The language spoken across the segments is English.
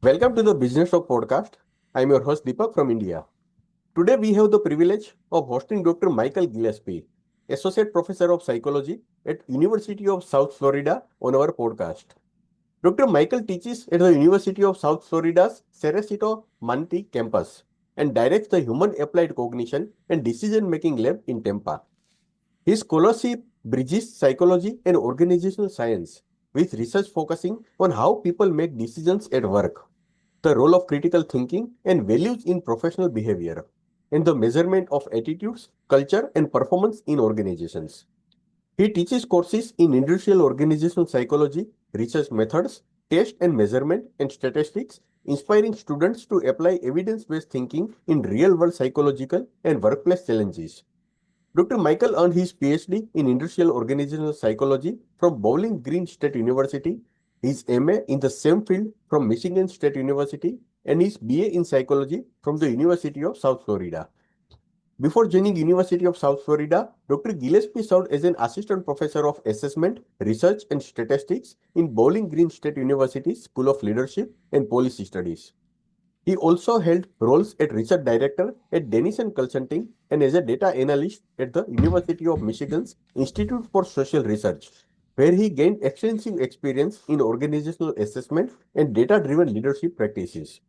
Welcome to the Businesstalk podcast. I'm your host Deepak from India. Today we have the privilege of hosting Dr. Michael Gillespie, Associate Professor of Psychology at University of South Florida on our podcast. Dr. Michael teaches at the University of South Florida's Sarasito Manatee campus and directs the Human Applied Cognition and Decision Making Lab in Tampa. His scholarship bridges psychology and organizational science with research focusing on how people make decisions at work, the role of critical thinking and values in professional behavior, and the measurement of attitudes, culture, and performance in organizations. He teaches courses in industrial organizational psychology, research methods, test and measurement, and statistics, inspiring students to apply evidence based thinking in real world psychological and workplace challenges. Dr. Michael earned his PhD in Industrial Organizational Psychology from Bowling Green State University, his MA in the same field from Michigan State University, and his BA in Psychology from the University of South Florida. Before joining University of South Florida, Dr. Gillespie served as an assistant professor of assessment, research, and statistics in Bowling Green State University School of Leadership and Policy Studies. He also held roles as research director at Denison Consulting and as a data analyst at the University of Michigan's Institute for Social Research, where he gained extensive experience in organizational assessment and data-driven leadership practices.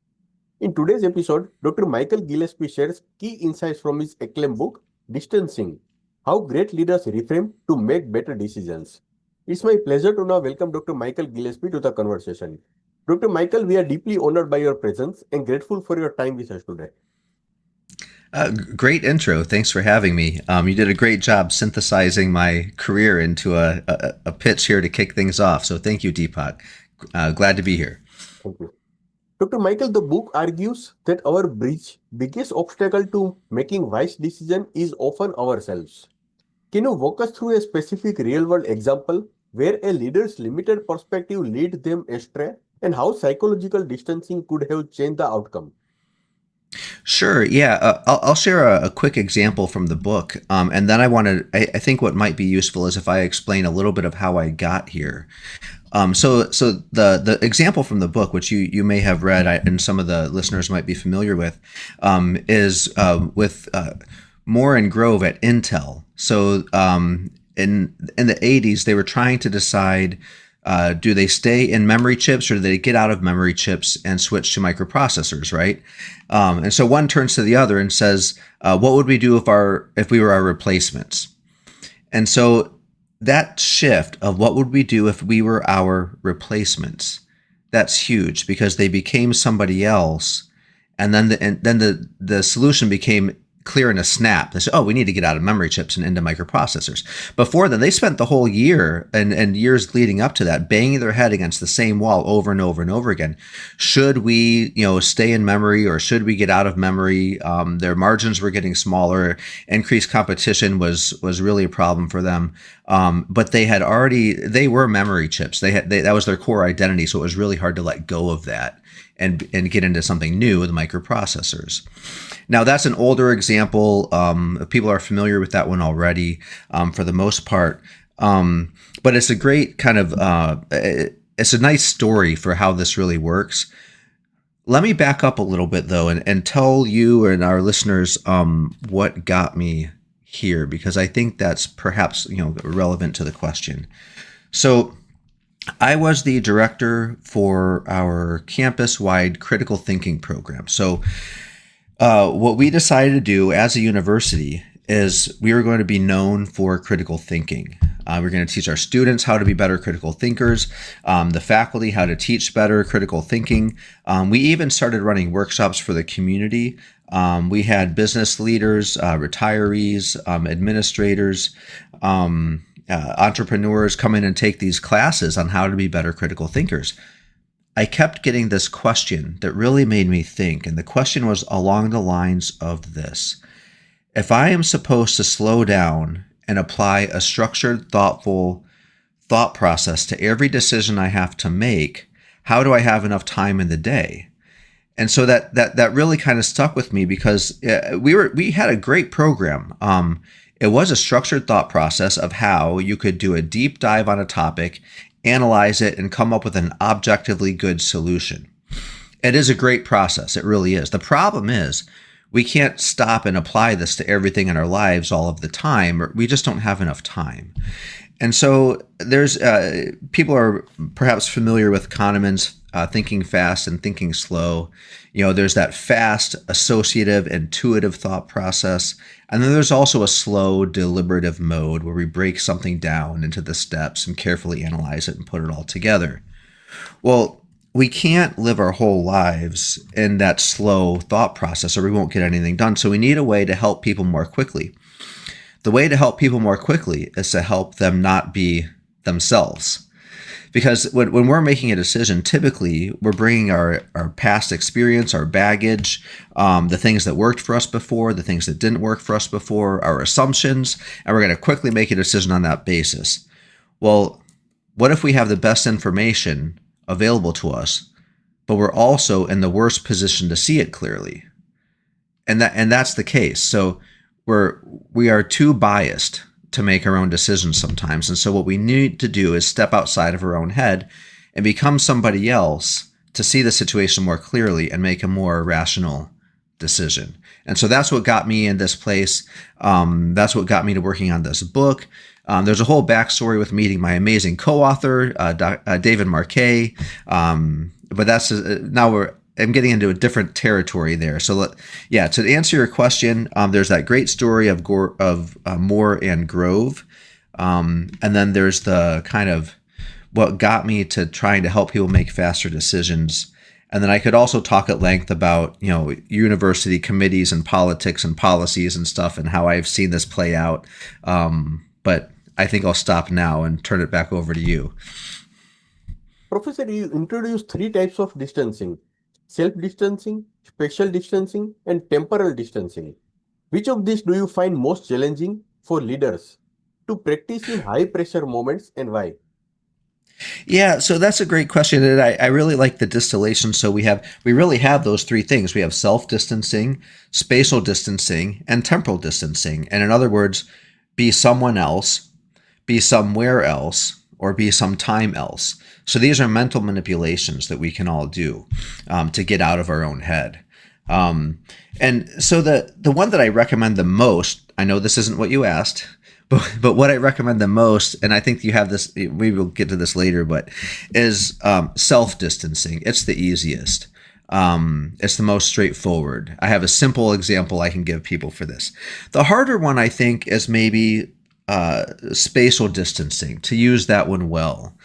In today's episode, Dr. Michael Gillespie shares key insights from his acclaimed book, Distancing: How Great Leaders Reframe to Make Better Decisions. It's my pleasure to now welcome Dr. Michael Gillespie to the conversation. Dr. Michael, we are deeply honored by your presence and grateful for your time with us today. Great intro. Thanks for having me. You did a great job synthesizing my career into a pitch here to kick things off. So thank you, Deepak. Glad to be here. Thank you. Dr. Michael, the book argues that our biggest obstacle to making wise decisions is often ourselves. Can you walk us through a specific real-world example where a leader's limited perspective lead them astray and how psychological distancing could have changed the outcome? Sure. Yeah. I'll share a quick example from the book. And then I think what might be useful is if I explain a little bit of how I got here. So the example from the book, which you may have read and some of the listeners might be familiar with, is with Moore and Grove at Intel. So in the 80s, they were trying to decide, do they stay in memory chips or do they get out of memory chips and switch to microprocessors, right? And so one turns to the other and says, what would we do if we were our replacements? And so that shift of what would we do if we were our replacements, that's huge because they became somebody else. And then the solution became clear in a snap. They said, oh, we need to get out of memory chips and into microprocessors. Before then, they spent the whole year and years leading up to that, banging their head against the same wall over and over and over again. Should we, stay in memory or should we get out of memory? Their margins were getting smaller. Increased competition was really a problem for them. But they were memory chips. That was their core identity. So it was really hard to let go of that and get into something new with microprocessors. Now, that's an older example. People are familiar with that one already for the most part. But it's a great kind of, it's a nice story for how this really works. Let me back up a little bit, though, and tell you and our listeners what got me here, because I think that's perhaps relevant to the question. So I was the director for our campus-wide critical thinking program. So what we decided to do as a university is we were going to be known for critical thinking. We're going to teach our students how to be better critical thinkers, the faculty how to teach better critical thinking. We even started running workshops for the community. We had business leaders, retirees, administrators, entrepreneurs come in and take these classes on how to be better critical thinkers. I kept getting this question that really made me think, and the question was along the lines of this. If I am supposed to slow down and apply a structured, thoughtful thought process to every decision I have to make, how do I have enough time in the day? And so that really kind of stuck with me because we had a great program. It was a structured thought process of how you could do a deep dive on a topic, analyze it, and come up with an objectively good solution. It is a great process. It really is. The problem is we can't stop and apply this to everything in our lives all of the time, or we just don't have enough time. And so there's people are perhaps familiar with Kahneman's thinking fast and thinking slow. There's that fast, associative, intuitive thought process. And then there's also a slow, deliberative mode where we break something down into the steps and carefully analyze it and put it all together. Well, we can't live our whole lives in that slow thought process or we won't get anything done. So we need a way to help people more quickly. The way to help people more quickly is to help them not be themselves. Because when we're making a decision, typically we're bringing our past experience, our baggage, the things that worked for us before, the things that didn't work for us before, our assumptions, and we're going to quickly make a decision on that basis. Well, what if we have the best information available to us, but we're also in the worst position to see it clearly? And that's the case. So we are too biased to make our own decisions sometimes. And so what we need to do is step outside of our own head and become somebody else to see the situation more clearly and make a more rational decision. And so that's what got me in this place. That's what got me to working on this book. There's a whole backstory with meeting my amazing co-author, David Marquet. But that's I'm getting into a different territory there. So to answer your question, there's that great story of Moore and Grove. And then there's the kind of what got me to trying to help people make faster decisions. And then I could also talk at length about, university committees and politics and policies and stuff and how I've seen this play out. But I think I'll stop now and turn it back over to you. Professor, you introduced three types of distancing: self-distancing, spatial distancing, and temporal distancing. Which of these do you find most challenging for leaders to practice in high-pressure moments, and why? Yeah, so that's a great question, and I really like the distillation. So we really have those three things. We have self-distancing, spatial distancing, and temporal distancing. And in other words, be someone else, be somewhere else, or be sometime else. So these are mental manipulations that we can all do to get out of our own head. And so the one that I recommend the most, I know this isn't what you asked, but what I recommend the most, and I think you have this, we will get to this later, but is self-distancing. It's the easiest. It's the most straightforward. I have a simple example I can give people for this. The harder one, I think, is maybe spatial distancing, to use that one well.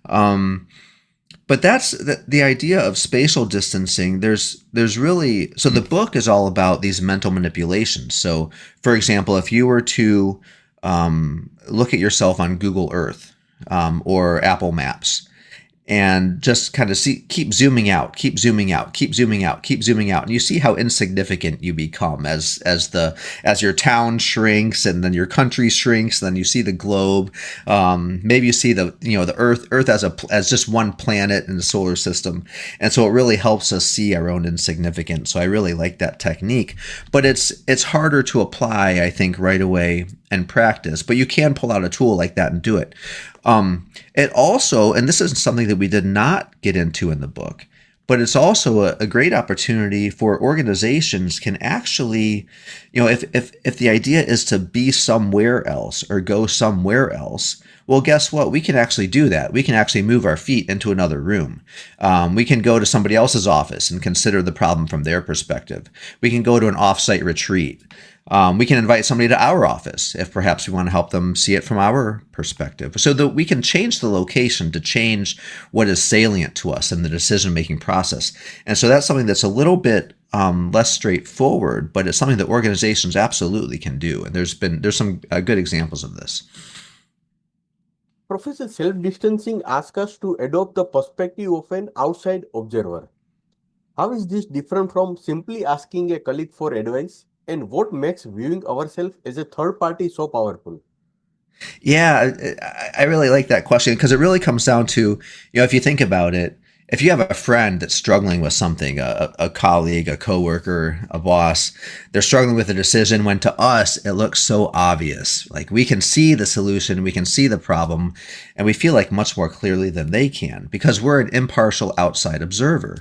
But that's the idea of spatial distancing. There's really, so the book is all about these mental manipulations. So for example, if you were to look at yourself on Google Earth or Apple Maps and just kind of keep zooming out, keep zooming out, keep zooming out, keep zooming out. And you see how insignificant you become as your town shrinks and then your country shrinks. Then you see the globe. Maybe you see the Earth as just one planet in the solar system. And so it really helps us see our own insignificance. So I really like that technique, but it's harder to apply, I think, right away and practice, but you can pull out a tool like that and do it. It also, and this is something that we did not get into in the book, but it's also a great opportunity for organizations can actually, if the idea is to be somewhere else or go somewhere else, well, guess what? We can actually do that. We can actually move our feet into another room. We can go to somebody else's office and consider the problem from their perspective. We can go to an offsite retreat. We can invite somebody to our office if perhaps we want to help them see it from our perspective, so that we can change the location to change what is salient to us in the decision-making process. And so that's something that's a little bit less straightforward, but it's something that organizations absolutely can do. And there's some good examples of this. Professor, self-distancing asks us to adopt the perspective of an outside observer. How is this different from simply asking a colleague for advice? And what makes viewing ourselves as a third party so powerful? Yeah, I really like that question because it really comes down to, if you think about it, if you have a friend that's struggling with something, a colleague, a coworker, a boss, they're struggling with a decision when to us it looks so obvious. Like we can see the solution, we can see the problem, and we feel like much more clearly than they can because we're an impartial outside observer.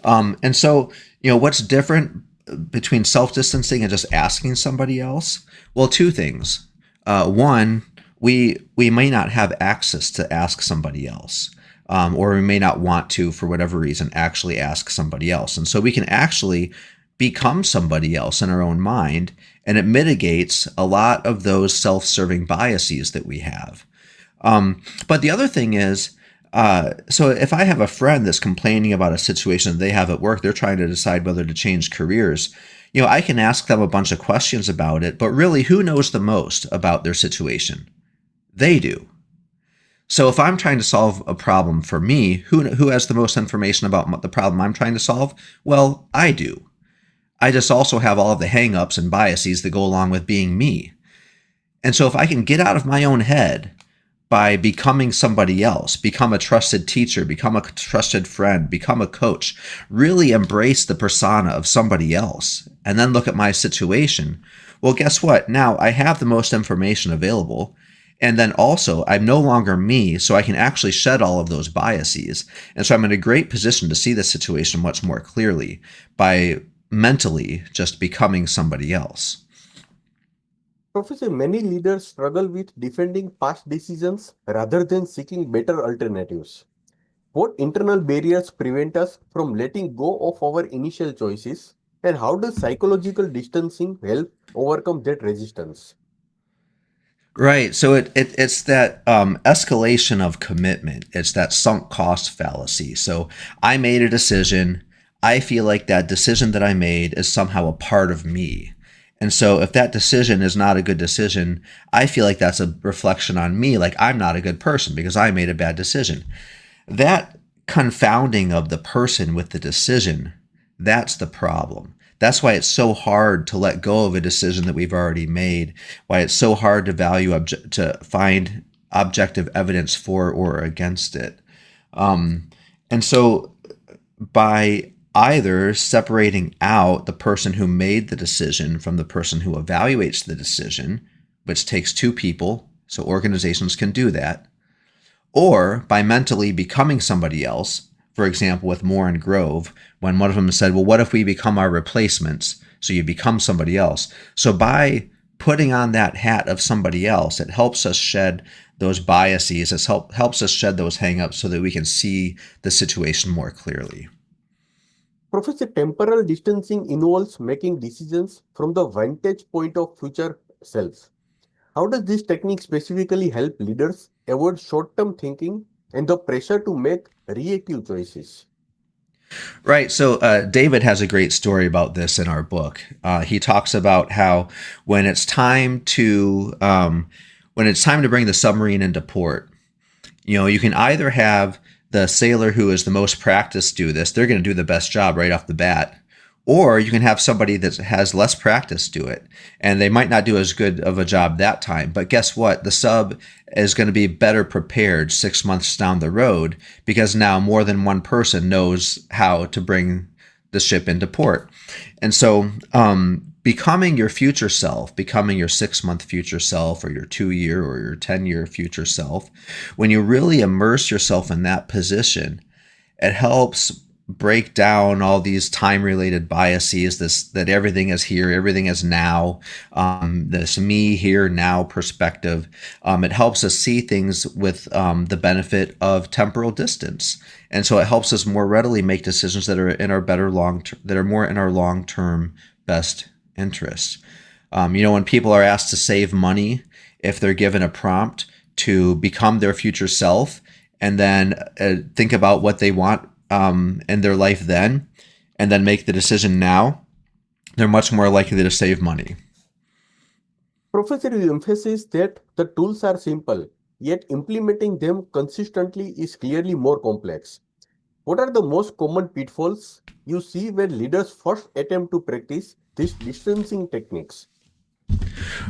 And so, what's different between self distancing and just asking somebody else? Well, two things. One, we may not have access to ask somebody else, or we may not want to, for whatever reason, actually ask somebody else. And so we can actually become somebody else in our own mind, and it mitigates a lot of those self-serving biases that we have. But the other thing is, so if I have a friend that's complaining about a situation they have at work, they're trying to decide whether to change careers. I can ask them a bunch of questions about it, but really, who knows the most about their situation? They do. So if I'm trying to solve a problem for me, who has the most information about the problem I'm trying to solve? Well, I do. I just also have all of the hangups and biases that go along with being me. And so if I can get out of my own head by becoming somebody else, become a trusted teacher, become a trusted friend, become a coach, really embrace the persona of somebody else, and then look at my situation, well, guess what? Now I have the most information available. And then also, I'm no longer me, so I can actually shed all of those biases. And so I'm in a great position to see the situation much more clearly by mentally just becoming somebody else. Professor, many leaders struggle with defending past decisions rather than seeking better alternatives. What internal barriers prevent us from letting go of our initial choices, and how does psychological distancing help overcome that resistance? Right. So it's that escalation of commitment. It's that sunk cost fallacy. So I made a decision. I feel like that decision that I made is somehow a part of me. And so if that decision is not a good decision, I feel like that's a reflection on me, like I'm not a good person because I made a bad decision. That confounding of the person with the decision, that's the problem. That's why it's so hard to let go of a decision that we've already made, why it's so hard to to find objective evidence for or against it. And so by either separating out the person who made the decision from the person who evaluates the decision, which takes two people, so organizations can do that, or by mentally becoming somebody else. For example, with Moore and Grove, when one of them said, well, what if we become our replacements? So you become somebody else. So by putting on that hat of somebody else, it helps us shed those biases. It helps us shed those hangups so that we can see the situation more clearly. Professor, temporal distancing involves making decisions from the vantage point of future selves. How does this technique specifically help leaders avoid short term thinking and the pressure to make reactive choices? Right. So David has a great story about this in our book. He talks about how when it's time to bring the submarine into port, you can either have the sailor who is the most practiced do this; they're going to do the best job right off the bat. Or you can have somebody that has less practice do it, and they might not do as good of a job that time. But guess what? The sub is going to be better prepared 6 months down the road because now more than one person knows how to bring the ship into port. And so, becoming your future self, becoming your 6 month future self, or your 2 year or your 10 year future self, when you really immerse yourself in that position, it helps break down all these time related biases, that everything is here, everything is now, this me here now perspective. It helps us see things with the benefit of temporal distance, and so it helps us more readily make decisions that are in our that are more in our long term best interests. When people are asked to save money, if they're given a prompt to become their future self and then think about what they want in their life then, and then make the decision now, they're much more likely to save money. Professor, you emphasize that the tools are simple, yet implementing them consistently is clearly more complex. What are the most common pitfalls you see when leaders first attempt to practice these distancing techniques?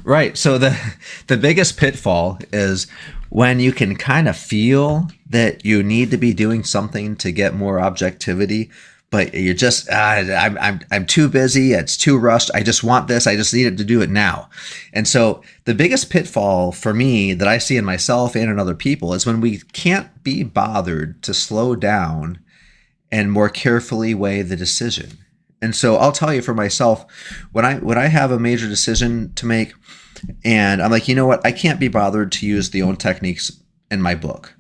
Right. So the biggest pitfall is when you can kind of feel that you need to be doing something to get more objectivity, but you're just I'm too busy. It's too rushed. I just want this. I just need it to do it now. And so the biggest pitfall for me that I see in myself and in other people is when we can't be bothered to slow down and more carefully weigh the decision. And so I'll tell you for myself, when I have a major decision to make, and I'm like, you know what, I can't be bothered to use the own techniques in my book.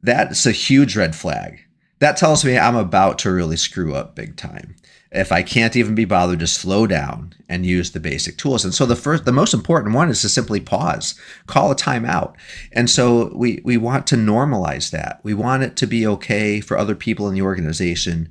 That's a huge red flag. That tells me I'm about to really screw up big time if I can't even be bothered to slow down and use the basic tools. And so the most important one is to simply pause, call a timeout. And so we want to normalize that. We want it to be okay for other people in the organization.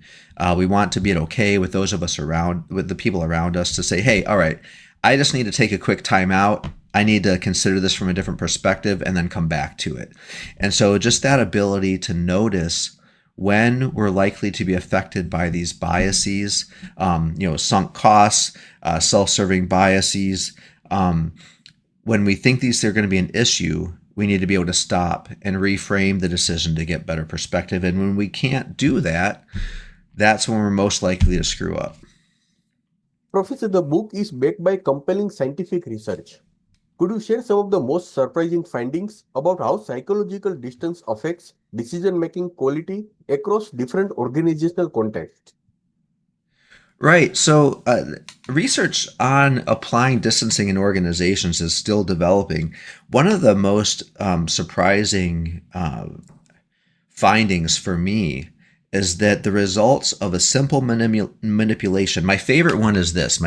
We want to be okay with those of us with the people around us to say, hey, all right, I just need to take a quick timeout. I need to consider this from a different perspective and then come back to it. And so just that ability to notice when we're likely to be affected by these biases, sunk costs, self-serving biases. When we think these are going to be an issue, we need to be able to stop and reframe the decision to get better perspective. And when we can't do that, that's when we're most likely to screw up. Professor, the book is backed by compelling scientific research. Could you share some of the most surprising findings about how psychological distance affects decision-making quality across different organizational contexts? Right. So research on applying distancing in organizations is still developing. One of the most surprising findings for me is that the results of a simple manipulation. My favorite one is this.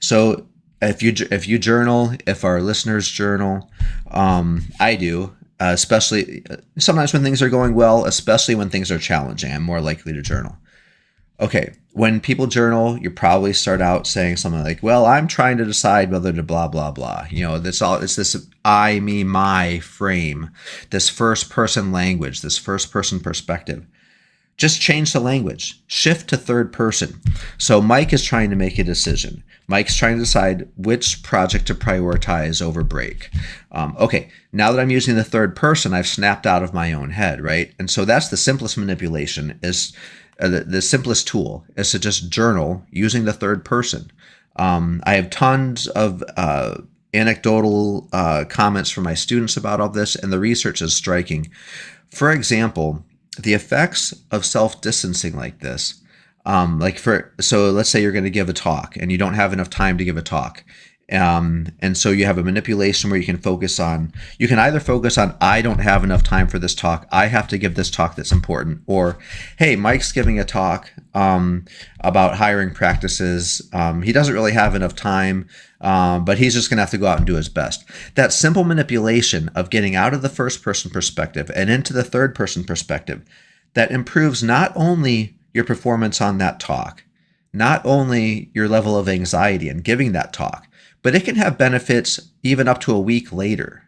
So if you journal, if our listeners journal, I do, especially sometimes when things are going well, especially when things are challenging, I'm more likely to journal. Okay, when people journal, you probably start out saying something like, well, I'm trying to decide whether to blah, blah, blah. It's this I, me, my frame, this first person language, this first person perspective. Just change the language, shift to third person. So Mike is trying to make a decision. Mike's trying to decide which project to prioritize over break. Okay, now that I'm using the third person, I've snapped out of my own head, right? And so that's the simplest manipulation is the simplest tool is to just journal using the third person. I have tons of anecdotal comments from my students about all this, and the research is striking. For example, the effects of self-distancing like this, so let's say you're going to give a talk and you don't have enough time to give a talk. And so you have a manipulation where you can either focus on, I don't have enough time for this talk. I have to give this talk that's important. Or, hey, Mike's giving a talk about hiring practices. He doesn't really have enough time, but he's just going to have to go out and do his best. That simple manipulation of getting out of the first person perspective and into the third person perspective, that improves not only your performance on that talk, not only your level of anxiety in giving that talk, but it can have benefits even up to a week later.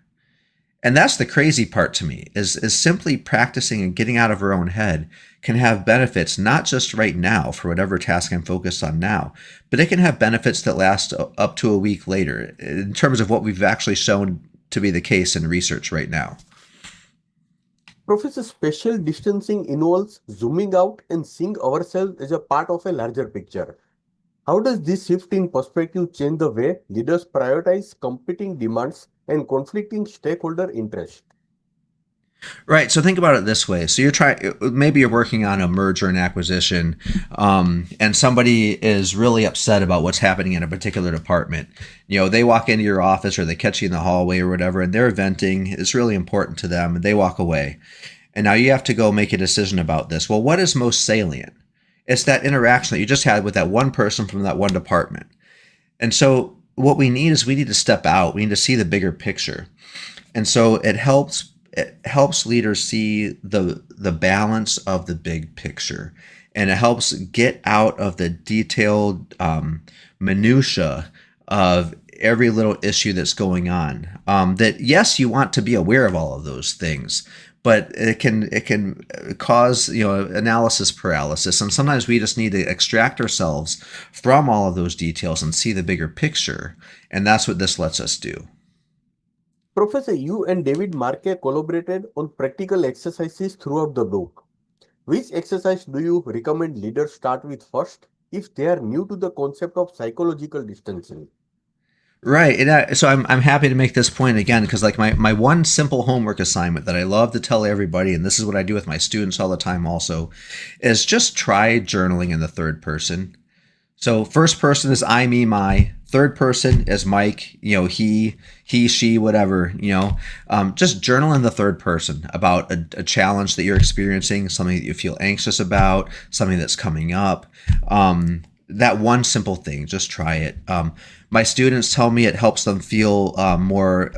And that's the crazy part to me, is simply practicing and getting out of our own head can have benefits, not just right now for whatever task I'm focused on now, but it can have benefits that last up to a week later in terms of what we've actually shown to be the case in research right now. Professor, spatial distancing involves zooming out and seeing ourselves as a part of a larger picture. How does this shift in perspective change the way leaders prioritize competing demands and conflicting stakeholder interests? Right. So think about it this way. So maybe you're working on a merger and acquisition, and somebody is really upset about what's happening in a particular department. They walk into your office or they catch you in the hallway or whatever, and they're venting. It's really important to them, and they walk away. And now you have to go make a decision about this. Well, what is most salient? It's that interaction that you just had with that one person from that one department. And so what we need to step out. We need to see the bigger picture. And so it helps leaders see the balance of the big picture. And it helps get out of the detailed minutia of every little issue that's going on. That yes, you want to be aware of all of those things, but it can cause analysis paralysis, and sometimes we just need to extract ourselves from all of those details and see the bigger picture, and that's what this lets us do. Professor, you and David Marquet collaborated on practical exercises throughout the book. Which exercise do you recommend leaders start with first if they are new to the concept of psychological distancing? Right. So I'm happy to make this point again because like my one simple homework assignment that I love to tell everybody, and this is what I do with my students all the time also, is just try journaling in the third person. So first person is I, me, my. Third person is Mike, he, she, whatever, just journal in the third person about a challenge that you're experiencing, something that you feel anxious about, something that's coming up. That one simple thing, just try it. My students tell me it helps them feel more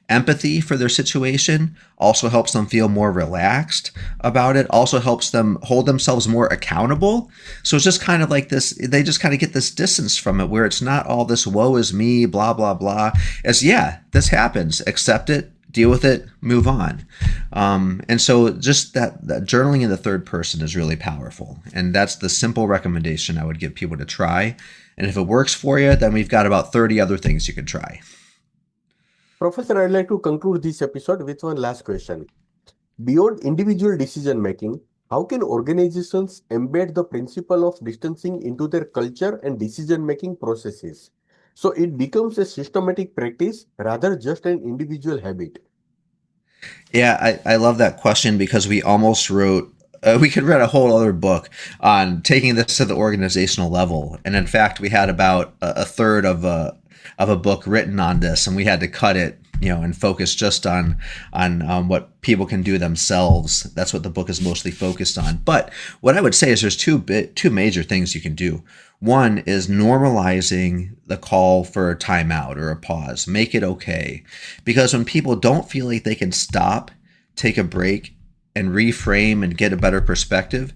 empathy for their situation, also helps them feel more relaxed about it, also helps them hold themselves more accountable. So it's just kind of like this, they just kind of get this distance from it where it's not all this woe is me, blah, blah, blah. It's this happens, accept it, deal with it, move on. And so just that journaling in the third person is really powerful. And that's the simple recommendation I would give people to try. And if it works for you, then we've got about 30 other things you can try. Professor, I'd like to conclude this episode with one last question. Beyond individual decision making, how can organizations embed the principle of distancing into their culture and decision making processes so it becomes a systematic practice rather just an individual habit? Yeah, I love that question because we almost wrote, we could write a whole other book on taking this to the organizational level. And in fact, we had about a third of a book written on this, and we had to cut it, and focus just on what people can do themselves. That's what the book is mostly focused on. But what I would say is there's two major things you can do. One is normalizing the call for a timeout or a pause. Make it okay. Because when people don't feel like they can stop, take a break, and reframe and get a better perspective,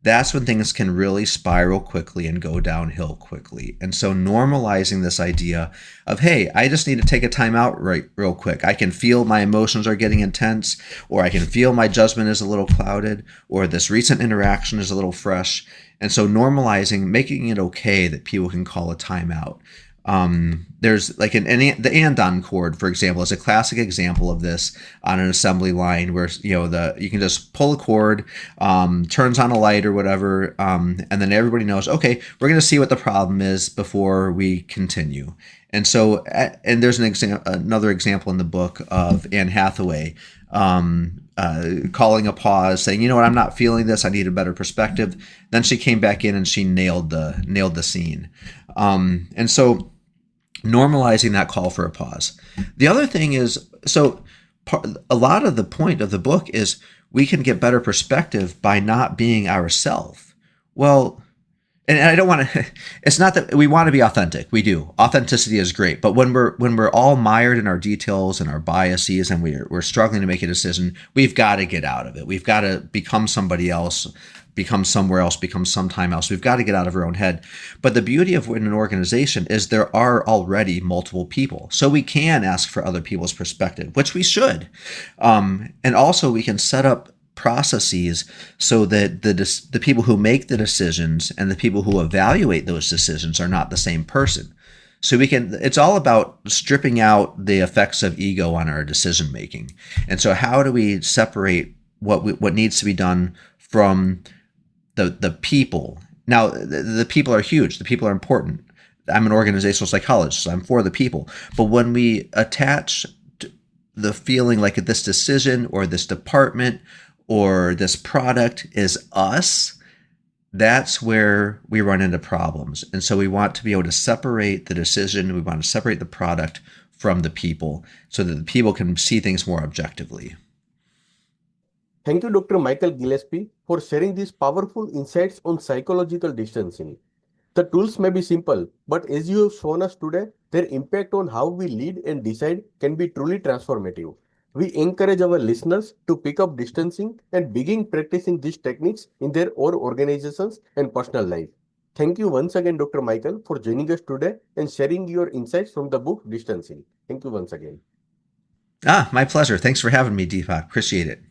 that's when things can really spiral quickly and go downhill quickly. And so normalizing this idea of, hey, I just need to take a time out real quick. I can feel my emotions are getting intense, or I can feel my judgment is a little clouded, or this recent interaction is a little fresh. And so normalizing, making it okay that people can call a timeout. There's like the andon chord, for example, is a classic example of this on an assembly line where you can just pull a cord, turns on a light or whatever, and then everybody knows, okay, we're going to see what the problem is before we continue. And so, and there's another example in the book of Anne Hathaway calling a pause, saying, you know what, I'm not feeling this. I need a better perspective. Then she came back in and she nailed the scene. And so normalizing that call for a pause. The other thing is, a lot of the point of the book is we can get better perspective by not being ourselves. Well, and I don't want to, it's not that we want to be authentic. We do. Authenticity is great. But when we're all mired in our details and our biases and we're struggling to make a decision, we've got to get out of it. We've got to become somebody else, become somewhere else, become sometime else. We've got to get out of our own head. But the beauty of in an organization is there are already multiple people. So we can ask for other people's perspective, which we should. And also we can set up processes so that the people who make the decisions and the people who evaluate those decisions are not the same person. So it's all about stripping out the effects of ego on our decision making. And so how do we separate what needs to be done from the people? Now, the people are huge. The people are important. I'm an organizational psychologist, so I'm for the people. But when we attach the feeling like this decision or this department or this product is us, that's where we run into problems. And so we want to be able to separate the decision, we want to separate the product from the people so that the people can see things more objectively. Thank you, Dr. Michael Gillespie, for sharing these powerful insights on psychological distancing. The tools may be simple, but as you have shown us today, their impact on how we lead and decide can be truly transformative. We encourage our listeners to pick up distancing and begin practicing these techniques in their own organizations and personal life. Thank you once again, Dr. Michael, for joining us today and sharing your insights from the book Distancing. Thank you once again. Ah, my pleasure. Thanks for having me, Deepak. Appreciate it.